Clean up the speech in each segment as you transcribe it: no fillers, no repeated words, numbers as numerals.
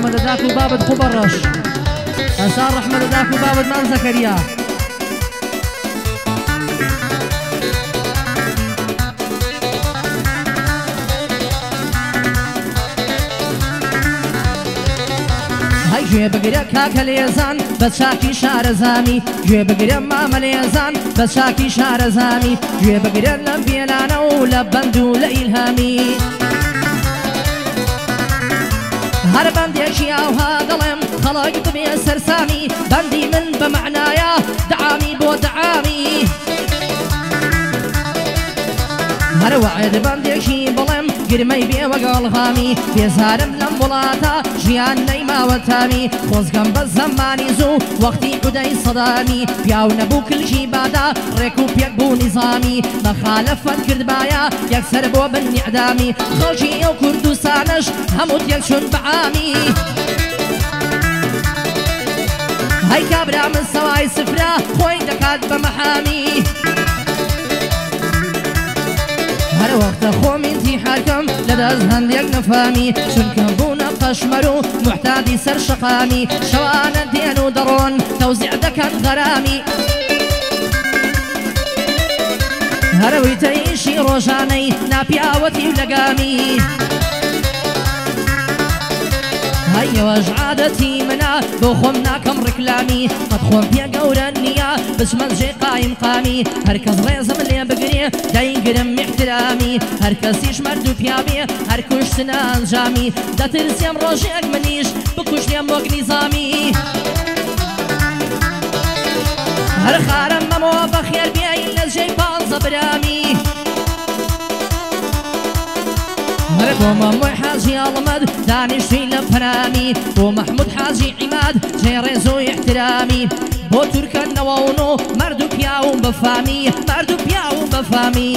رحمة داكو بابد خبرش أسار رحمة داكو بابد من زكريا هاي جوێ بگرە کاکە لێزان بە چاکی شارەزامی گوێ بگرە مامە لێزان بە چاکی شارەزامی گوێ بگرە لە بێلانە و لە بەند و لە ئیلهامی هەر بەندێکی ئاوها دەڵێم خەڵک ببێ سەرسامی بەندی من بە معنایە دعامی بۆ دعامی هەر وعد بەندێکی بڵێم گرمەی بێ وەگەڵغامی بێزارم لەم وڵاتە ژیان نەیماوە تامی خۆزگەم بە زەمانی زوو وەختی عودەی سەدامی پیاو نەبوو کلژی بادا ڕێک و پێک بوو نیزامی مەخالەفەت کردبایە یەکسەر بۆ بنی عدامی خەڵکی ئێو کوردستانش هەموو تێک چون بەعامی هەی کابرا من سەوای سفرە خۆی دەکات بە مەحامی هەر وەختە خۆم ئینتیحارکەم لەدەست هەندێک نەفامی چونکە بوونە قەشمەر و محتادی سەر شەقامی شەوانە دێن و دەڕۆن تەوزیع دەکەن غەرامی هەرەوەی تەیشی ڕۆژانەی ناپیاوەتی و لەگامی هەیەوەش عادەتی منە بۆ خۆم ناکەم ڕکلامی قەت خۆم پێ گەورە نییە بچمە جێ قایم قامی هەرکەس ڕێزم لێ بگرێ دەیگرم احترامی هەرکەسیش مەرد و پیاوێ هەر کوشتنە ئەنجامی دەترسێم ڕۆژێک منیش بکوشتێم وەک نیزامی هەر خارم مەمەوە بەخێر بێین لە جێی پانزە برامی هەر بۆ مەمۆی حاجی ئەڵمەد دانیشتوی لە پەرامی بۆ مەحموود حاجی عیماد جێ ڕێز و احترامی بۆ تورکەنەوە و نۆ مەرد و پیا و بەفامی مەرد و پیا و بەفامی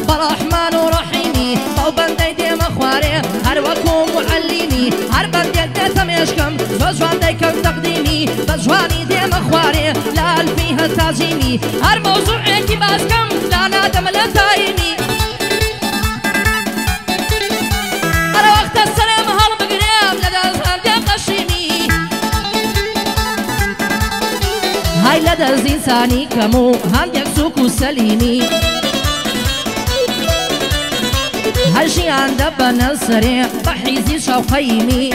بەڕەحمان و ڕەحیمی ئەو بەندەی دێمە خوارێ هەر وەکو معەلیمی هەر بەندێک دێتە مێشکم بە جوان دەیکەم تەقدیمی بە جوانی دێمە خوارێ لە ئەلفی هەتاجیمی هەر مەوزوعێکی باسکەم لا نادەمە لە تایمی هەر وەختە سەرم هەڵبگرێم لەدەست هەندێک قەشیمی هەی لەدەست ئینسانی کەم و هەندێک سووک و سەلیمی هەر ژیان دەبەنە سەرێ بە حیزی شەوقەیمی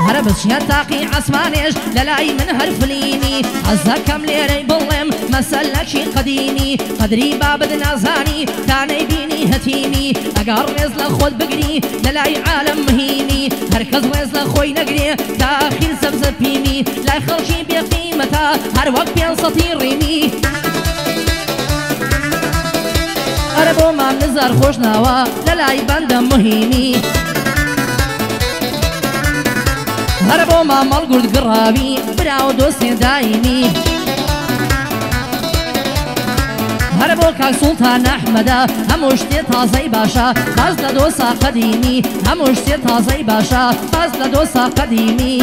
هەرە بچیە تاقی عەسمانێش لە لای من هەر فلینی حەز دەکەم لێرەی بڵێم مەسەلەکی قەدیمی قەدری بابد نازانی تانەی بینی هەتیمی ئەگەر ڕێز لە خۆت بگری لە لای عالەم مهینی هەرکەس ڕێز لە خۆی نەگرێ داخیر سەبزە پیمی لای خەڵکی بێقیمەتە هەر وەک 500 ڕیمی هەرە بۆ مام نزار خۆش ناوە لە لای بەندە مهینی هەرە بۆ مامەڵ گورد گڕاوی برا و دۆستێ دایمی هەرە بۆ کاک سوڵتان ئەحمەدە هەموو شتێ تازەی باشە باز لە دۆسا قەدیمی هەموو شتێ تازەی باشە باز لە دۆسا قەدیمی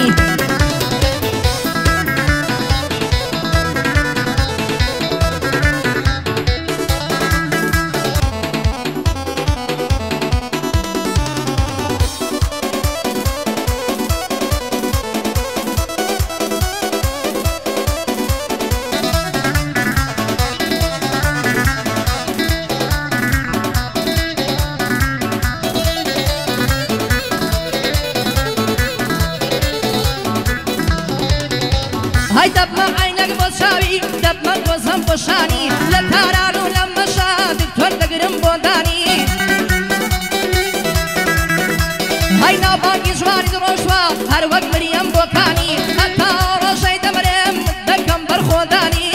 هەی دەبمە عینەک بۆ چاوی دەبمە گۆزەم بۆ شانی لە تاران و لە مەشا دکتۆر دەگرم بۆ دانی هەی ناوبانگی جوانی دڕۆژوە هەر وەک مریەم بۆکانی هەتا ڕۆژەی دەمرێم دەکەم بەرخۆدانی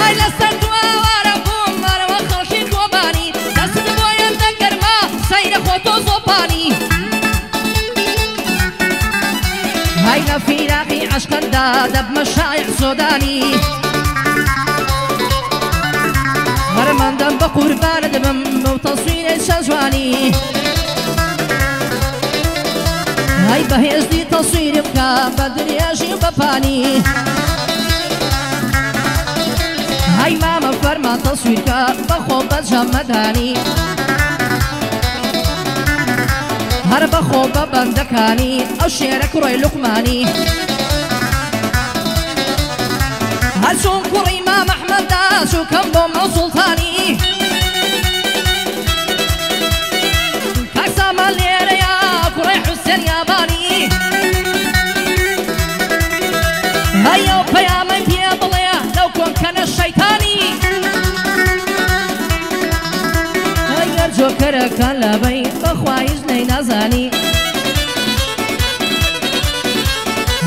هەی لەسەر دووەوارە بووم مارەوە خەڵکی کۆبانی دەست بۆیان دەگەرمە سەیرە خۆ تۆ زۆپانی عشقندا دب مشايخ سوداني هرمان دم بقربان دبم وتصوير شجواني هاي بهزدي تصوير بكا بدرياجي بفاني هاي ماما فرما تصويرك بخو بجمداني هر بخو ببندكاني او شيرك روي لقماني هل شون كوري امام احمد دا شو كم بوم سلطاني كاكسا مالير يا كوري حسين ياباني هيا بيامي بيضليا لو كون كان الشيطاني هيا الجوكر كان لبي بخوايز ني نزاني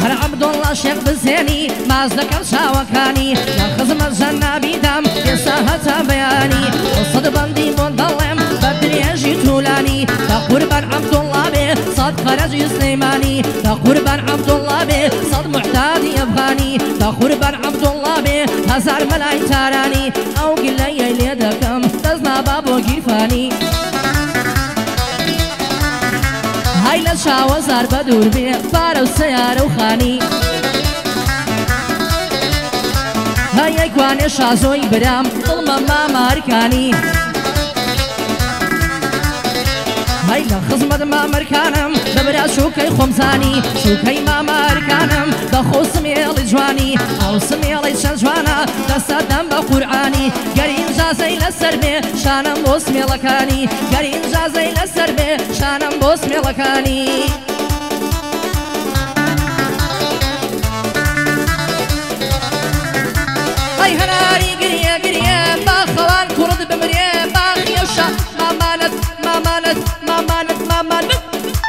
هر عبد الله شيخ بزيني ما ذكر شاوكاني يا خزم الجنة بيدم يساهة بياني وصد بندي مظلم بدري اجي تولاني دا قربان عبد الله به صد خرج سليماني دا قربان عبد الله به صد محتاج افغاني دا قربان عبد الله به هزار ملاي تاراني او قلي ليدكم تزنا بابو جيفاني هاي لشاوزار بدور بي بارو سيارة وخاني هاي اكواني شازوي برام ظلم ما ماركاني هاي لخزمد ما مركانم ببرا شوكي خمساني شوكي ما مركانم بخو سميلي جواني او سميلي شجوانا دستدم بقرعاني قرين جازي لسربي شانم بوسمي لكاني قرين جازي لسربي شانم بوسمي لكاني هاي هناري قريه قريه باخوان كرد بمريه باخيشا ما مانت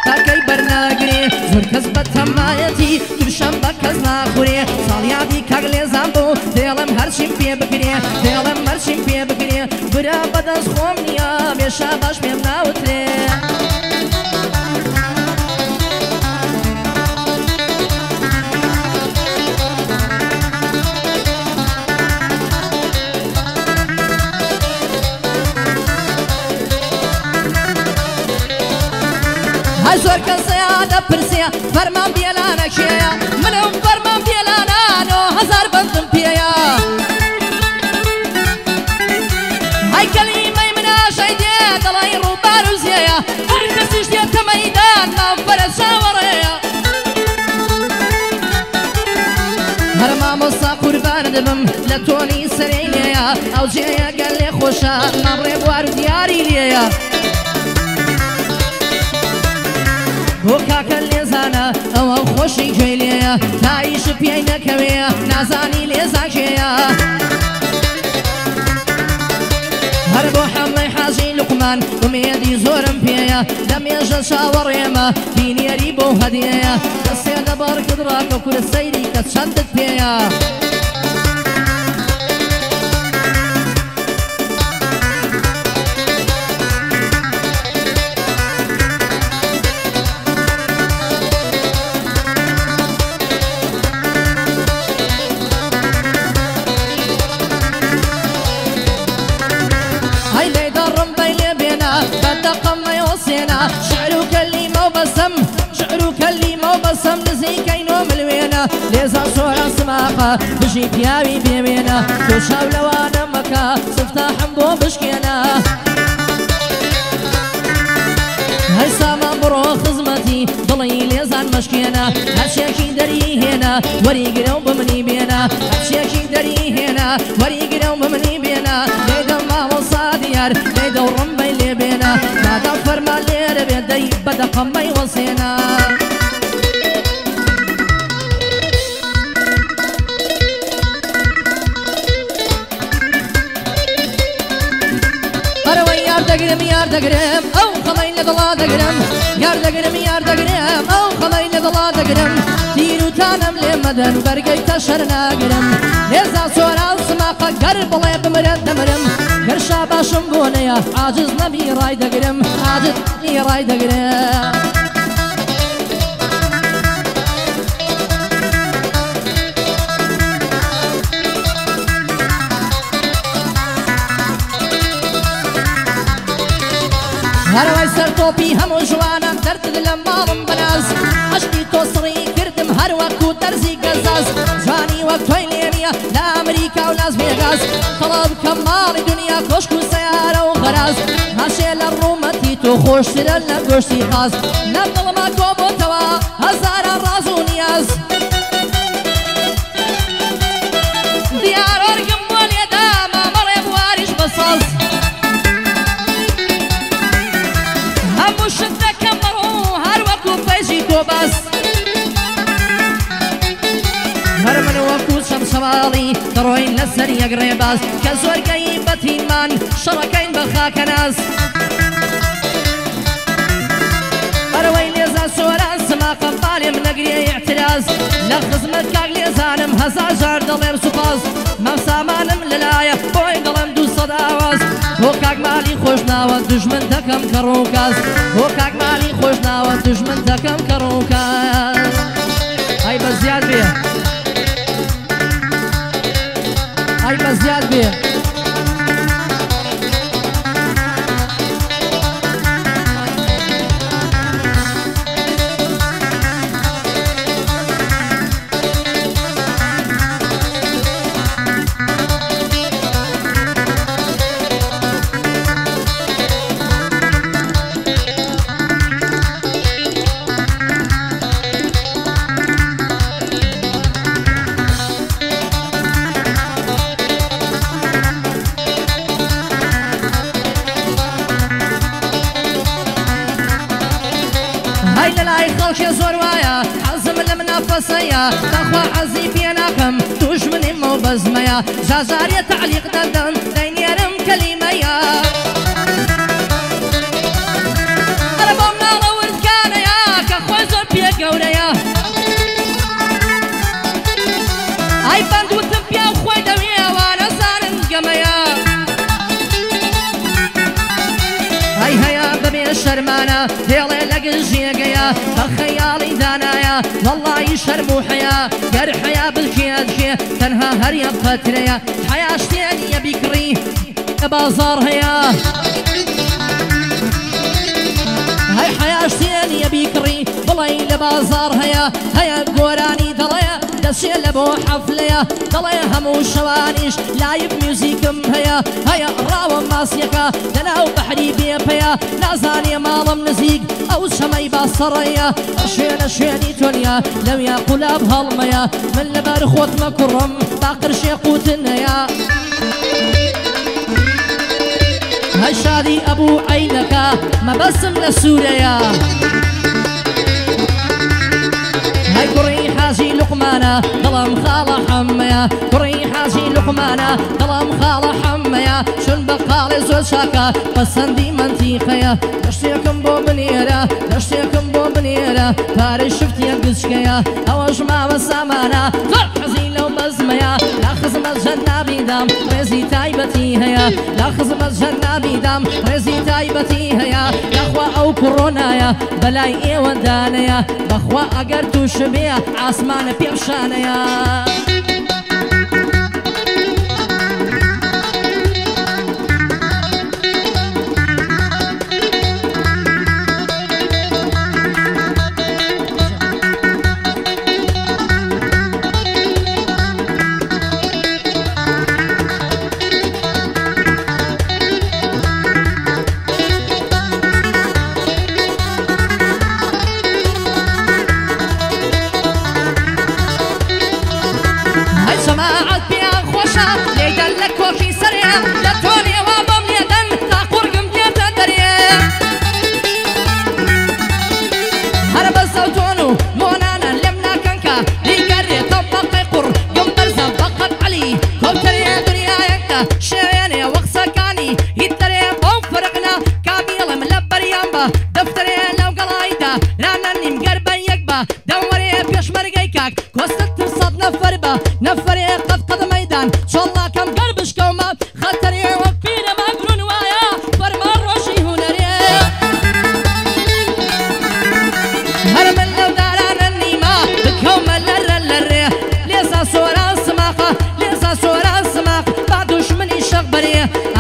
تاكي برناقري زور كسبت همايتي كبشم بكز ناخوري صاليادي كاغلي زامبو ديلم هرشم بيه بكري ديلم هرشم بيه بكري برا بدز خومنيا بيشا باش بيم ناوتري زور كسيادة برسيا فرمان بيلانا كيا منهم فرمان بيلانا نو هزار بندم بيا هاي كلمة من عشايدية دلاي روبار وزيا هركسيش ديت ميدان ما فرد شاوريا هرما مصا قربان دبم لتوني سريليا او جيا قال لي خوشا نبري بوارو دياري ليا وكاك الليزانا او خوشي جيليا تعيش بينا كويا نازاني ليزاكيا هربو حملي حاجي لقمان وميدي زورم بيا دم يجل شاور يما فيني ريبو هديا قصيدة بارك دراك وكل السيري كتشدد بيا بسم نزي كينو ملوينا ليزا صورا سماقة بجي بياوي بيمينا توشاو لوانا مكا سفتح بو بشكينا هاي سامان برو خزمتي ضلي ليزان مشكينا هرشيكي دري هنا وريقرو بمني بينا هرشيكي دري هنا وريقرو بمني بينا ليدا ما وصا ديار ليدا ورمبي اللي بينا ما دفر ما اللي ربي دي بدا قمي وصينا يار دقرم او خلين لضلا دقرم يار دقرم او خلين لضلا دقرم تيرو تانم لمدن برقي تشرنا قرم ليزا صورا سماقا قرب الله بمرد دمرم قرشا باشم بونيا عاجز نبي راي دقرم عاجز نبي راي دقرم هەروای سەر تۆپی هەموو جوانان دەرد لە ماڵم بەناز عشقی تۆ سڕی کردم هەروەکو دەرزی گەزاز جوانی وەک تۆی لێ نییە لە ئەمریکا و لاس ڤێگاس تەڵەب کە ماڵی دنیا کۆشک و سەیارە و غەراز هەشێ لە ڕوومەتی تۆ خۆشترە لە گۆشتی خاز لە دڵما تۆ بۆتەوە هەزاران ڕاز و نیاز دیارۆرگم بۆ لێدا مامەڕێ بواریش بەساز هەموو شت دەکەم بەڕوو هەروەکو فەیزی تۆ باس هەر من وەکو شەمشەماڵی دەڕۆین لەسەر یەک ڕێباز کە زۆرگەی بەتیمان شەڕەکەین بە خاکەناز بەرەوەی لێزا سۆران سماقە باڵێم نەگرێ ئیعتراز لە خزمەت کاک لێزانم هەزار جار دەڵێم سوپاس مەسامانم لەلایە بۆی دەڵێم 200 ئاواز بۆ کاک مالی خۆش ناوە دوژمن دەکەم کە ڕووکاس بۆ کاک مالی خۆش ناوە دوژمن دەکەم کە ڕووکاس ئای بە زیاد بێ ئای بە زیاد بێ زۆر وایە حەزم لە منافەسەیە داخوا حەزی پێ ناکەم دوژمنیم و بەزمەیە جاجارێ تعلیق دەدەن دەینێرم کەلیمەیە ئەرە بۆ مناڵە وردکانەیە کە خۆی زۆر پێ گەورەیە ئای بەندوتم پیا و خۆی دەوێ وانە زانن گەمەیە ئای هەیە بەبێ شەرمانە دێڵێ لەگەڵ ژێگەیە بە خەیاڵی دانایە وەڵڵی شەرم و حەیا گەر حەیا بلکێدکێ تەنها هەر یەک قەترەیە حەیا شتێن یە بیکڕی لە بازاڕ هەیە هەی حەیا شتێن یە بیکڕی بڵێ لە بازاڕ هەیە هەیە گۆرانی دەڵێ دەچێ لە بۆ حەفلەیە دەڵێ هەموو شەوانیش لایڤ میوزیکم هەیە هەیە ڕاوە ماسیەکە لەناو بەحری بێپەیە نازانێ ماڵم نزیک ئەو شەمەی باسەڕەیە شوێنە شوێنی تۆنیا لەویا قولاب هەڵمەیە من لەبەر خۆتمە کوڕم باقرشێ قوتن هەیە هەی شادی ئەبوو عەینەکە مەبەسم لە سوورەیە هەی کوڕی حاجی لوقمانە دڵم خاڵە حەمەیە کوڕی حاجی لوقمانە دڵم خاڵە حەمەیە چون بە قاڵێ زۆر چاکە پەسەندی منتیقەیە لە شتێکم بۆ بنێرە لە شتێکم بۆ بنێرە پارەی شفتیە گچکەیە ئەوەش ماوە سامانە زۆر حەزی لەو مەزمەیە لا خزمەت ژەنابیدام ڕێزی تایبەتی هەیە لا خزمەت ژەنابیدام ڕێزی تایبەتی هەیە یاخوا ئەو کوڕۆنایە بەلای ئێوەدانەیە بەخوا ئەگەر تووش بێ ئاسمانە پێشانەیە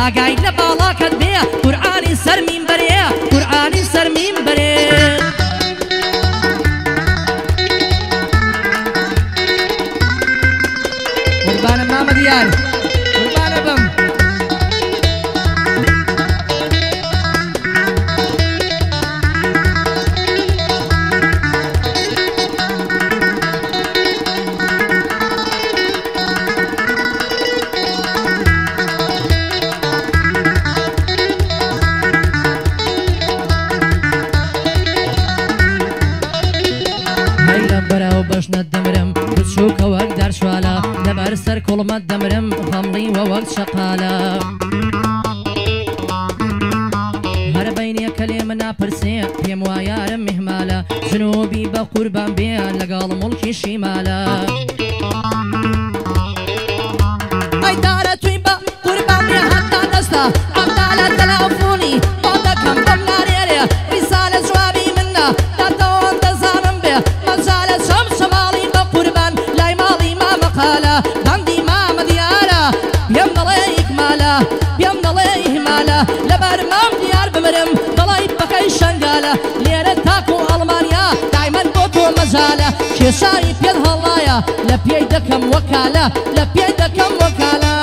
ئاگای لە باڵاکەت بێ قورعانی سەر مینبەرێ دیار قوربانە بم بەشنە دەمرم بچووکە وەک دەرشوالە لەبەر سەر کوڵمە دەمرم هەمڵی وە وەک شەقالە هەر بەینێکە لێ من ناپرسێ پێم وا یارم میهمالە جنوبی بە قوربان بێ لەگەڵ موڵکی شیمالە ئەیدارە توی بە قوربان بێ هەتا دەستە ئەمدالە تەلەفۆنی بۆ دەکەم بەم نارێرێ ریسالە جوابی منە دەتەوەن دەزانم بێ مەجالە چەم شەماڵی بە قوربان لای ماڵی مامەقالە بەندی مامە دیارە پێم دەڵێ ئیکمالە پێم دەڵێ ئیهمالە لەبەر مام دیار بمرم دەڵی بەقەی شەنگالە لێرە تاک و ئەڵمانیا دایمەن بۆ تۆ مەجالە کێشانی پێت هەڵایە لە پێی دەکەم وەکالە لە پێی دەکەم وەکالە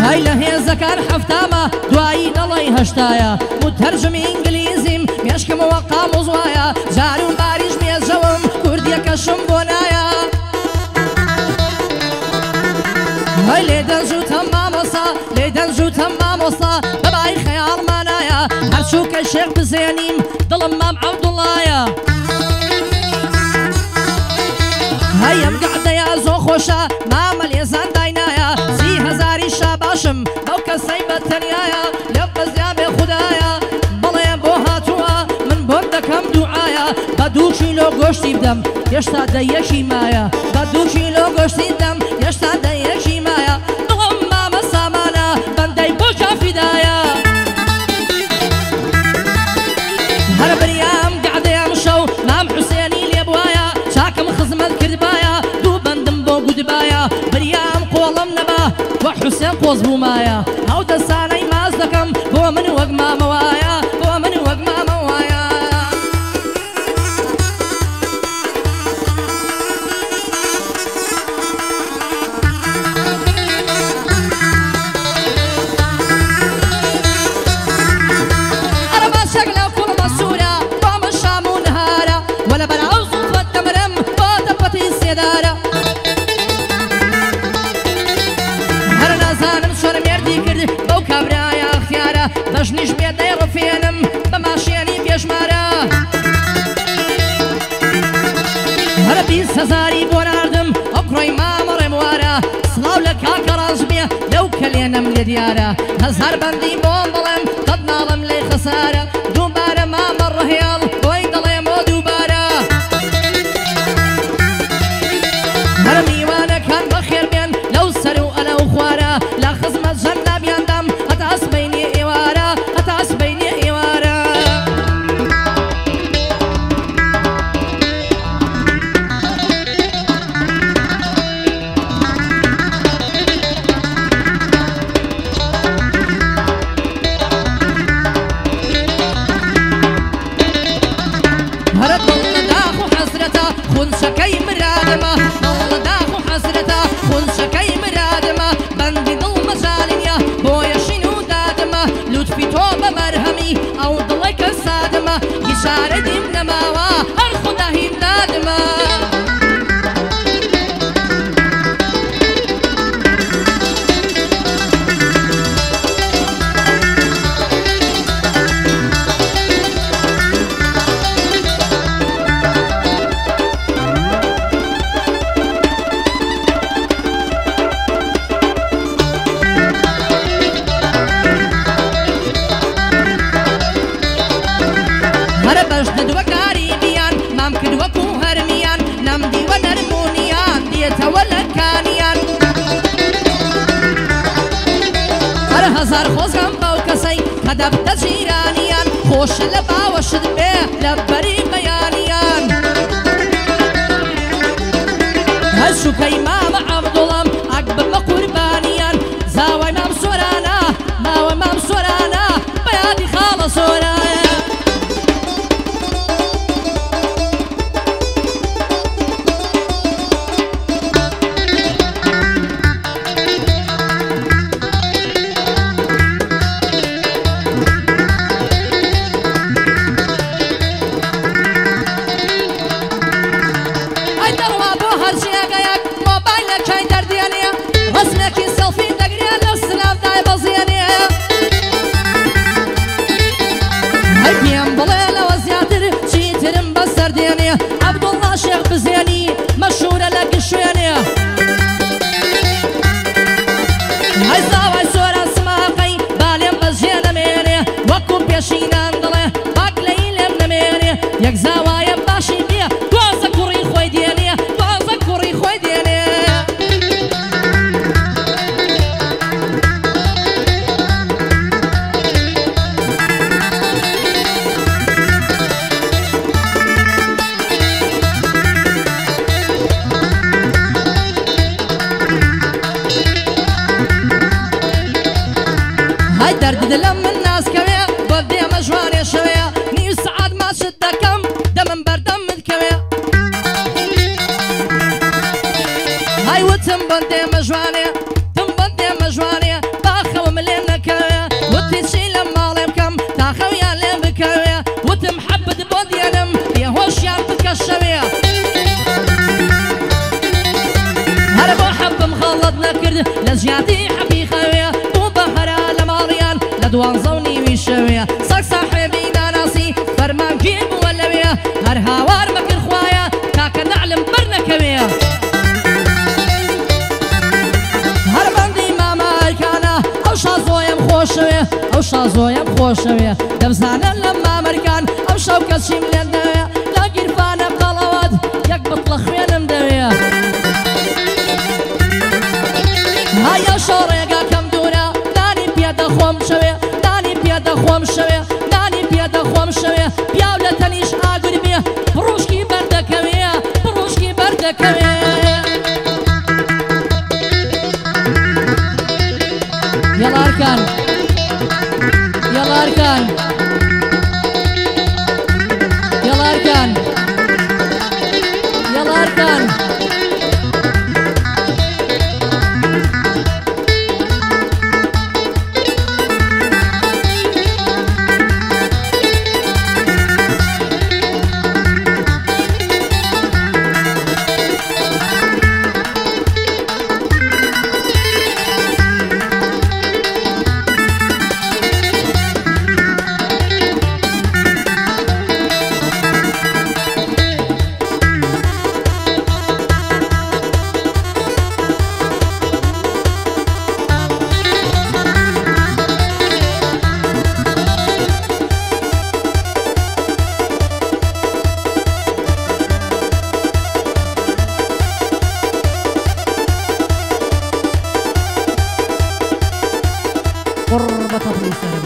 هاي لهێزەکان حەفتامە دوایی دەڵی هەشتایە متەرجمی ئینگلیزیم مێشکم وەقا موزوایە جار و باریش مێزەوم کوردیەکەشم بۆ نایە هاي لێ دەنجوتەم مامۆستا لێ دەنجوتەم مامۆستا بەبای خەیاڵمانایە هەرچووکە شێخ بزێنیم دڵم مام عەبدوڵایە هاي ئەم گەعدەیە زۆ خۆشە مامە لێزان داینایە سی هەزاری شاباشم بەو کەسەی بەتەنیایە لێو قەزیا بێ خودایە بەڵێ بۆ هاتووە من بۆم دەکەم دوعایە بە 2 کیلۆ گۆشتی بدەم هێشتا دەیەکی مایە بە 2 کیلۆ گۆشتی بدەم هێشتا دەیەکی مایە دڵم مامە سامانە بەندەی بۆ کافیدایە هەر بریام گەعدەیەم شەو مام حوسێنی لێ بوایە چاکم خزمەت کردبایە دوو بەندم بۆ گودبایە بریام قۆڵم نەبا وە حوسێن قۆز بوومایە ئەو دەسانەی ماز دەکەم بۆ من وەک مامەوایە بۆ من وەک مامەوایە دەژنیش بێ دەیڕفێنم بە ماشێنی پێشمارە هەرە 20 هەزاری بۆ ناردم ئەو کوڕی مامە ڕێموارە سڵاو لە کاکە ڕاز بێ لەو کەلێنم لێ دیارە هەزار بەندی بۆم بڵێم قەت ناڵم لێ خەسارە دووبارە مامە ڕهێڵ بۆی دەڵێمۆ دووبارە هەرە میوانەکان بەخێر بێن لەو سەر و ئەلەو خوارە لە خزمەت ژەندابیاندام هەتا ئەسبەینی ئێوارە هەتا ئەسبەینی ئێوارە جاردیم نماوا هر خدا هیم نادما هزار خوزم باو کسی هدف تجیرانیان خوش لباوشد به لبری بیانیان هشو که امام عبدالله اکبر قربانیان زاو امام سورانا ماو امام سورانا بیادی خال سورانا عبدالله شيخ بزياني مشهورة لك الشويانية هاي زاوي سورة سماقي باليم بزيانة ميني وكو بيشينان دله باك ليلم نميني يك زاوي باشي بيه دوازة كوري خوي دياني دوازة كوري خوي دياني درد دلم من ناس كويا بودي مجواني شويا نيو سعاد ما شد كم دم بردم متكويا هاي وتم بودي مجواني تم بودي مجواني باخو ملين كويا وتشي لما لبكم تاخو يا لين بكويا وتم حبد بودي نم يا هوش يا بكشويا هربو حب مخلط نكرد لزياتي حبي خويا دوان زوني ويشوية صك صاحبي ناسي فرمان جيب ولوية هر هاوار مكر خوايا كاك نعلم برنكوية هر بندي ماما كانا او شازويم خوشوية او شازويم خوشوية دبزانا لما مركان او شوكة شملين دوية لا قرفانا قلوات يك بطلخ وينم دوية هيا شوريقا كم دونا داني بيدا خوم شوية خوم شوية داني بيدا خوم شوية بياولة تنيش آقر بيه بروشكي بردكوية بروشكي بردكوية يلا أركان يلا أركان يلا أركان يلا أركان قربة طفل